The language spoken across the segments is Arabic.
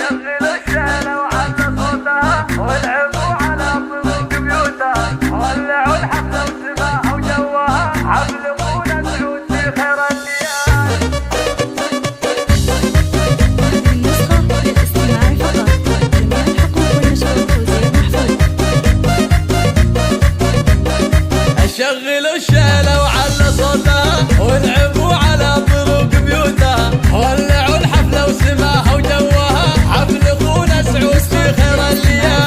شغلوا الشالة وعلى صوتها والعبوا على طرق بيوتها ولعوا الحفلة وسماها وجوها حفلقونا سعود في خير الليالي. هذه النسخة للاستماع فقط. جميع الحقوق والنشر والتوزيع محفوظ. شغلوا الشالة وعلى صوتها والعبوا على طرق بيوتها ولعوا الحفلة وسماها وجوها حفلقونا سعود في خير الليالي.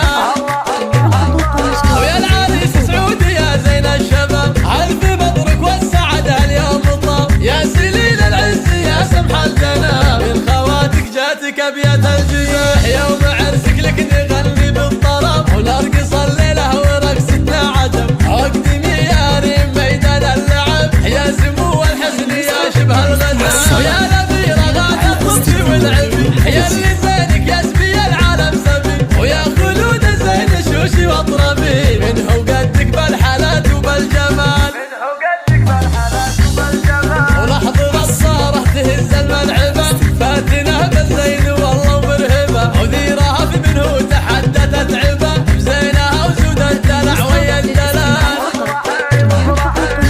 ويا العريس سعود يا زين الشباب ألف مبروك والسعادة اليوم طاب يا سليل العز يا سمح الجناب من خواتك جاتك أبيات الجياح يوم عرسك لك نغني بالطرب ونرقص الليلة ورقصتنا عجب اقدمي يا ريم ميدان اللعب يا سمو الحسن يا شبه الغزال ويا نبيرة غادة الطبش والعبي يا اللي زينك يا سبي العالم سبي ويا خلود الزين شوشي واطربي منه قدك بالحالات وبالجمال ونحضر الصارة تهز الملعبة فاتنة بالزين والله مرهبة وديرها في منه تحدثت عبة بزينها وزود الدلع ويا الدلال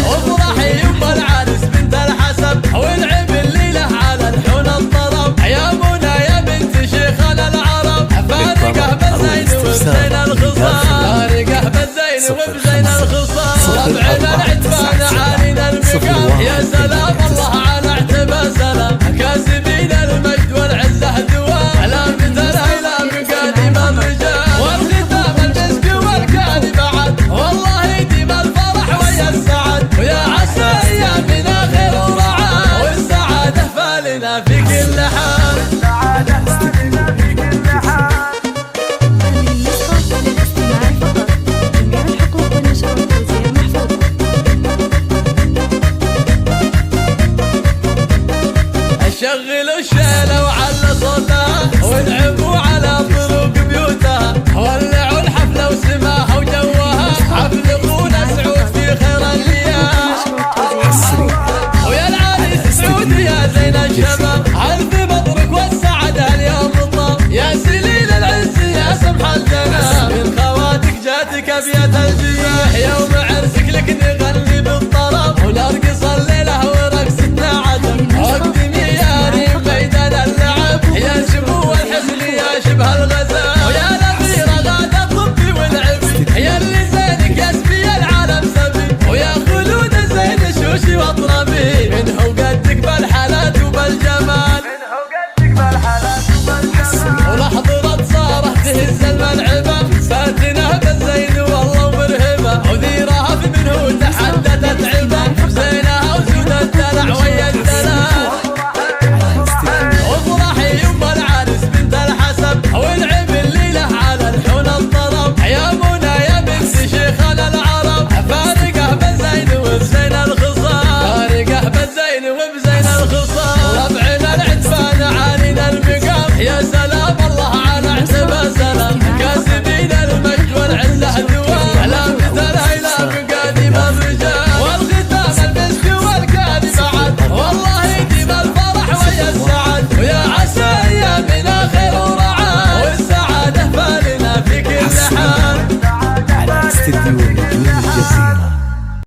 وافرحي يما العرس بنت الحسب والعب الليلة على الحون الطرب يا منى يا بنت شيخنا العرب فارقه بالزين وبزين الخصام فارقه بالزين وبزين الخصام ربعنا العتبان عالينا المقام يا سلام الله على اعتبى سلام كاسبين المجد والعزة دوام لا مثل إلى مقادم الرجال والختام المسك والكاني بعد والله يديم الفرح ويا السعد ويا عسى أيامنا خير ورعاد والسعادة فالنا في كل حال. هذه النسخة للاستماع فقط. جميع الحقوق والنشر والتوزيع محفوظ. شغلوا الشالة وعلى صوتها والعبوا على طرق بيوتها ولعوا الحفلة وسماها وجوها حفلقونا سعود في خير الليالي. ويا العريس سعود يا زين الشباب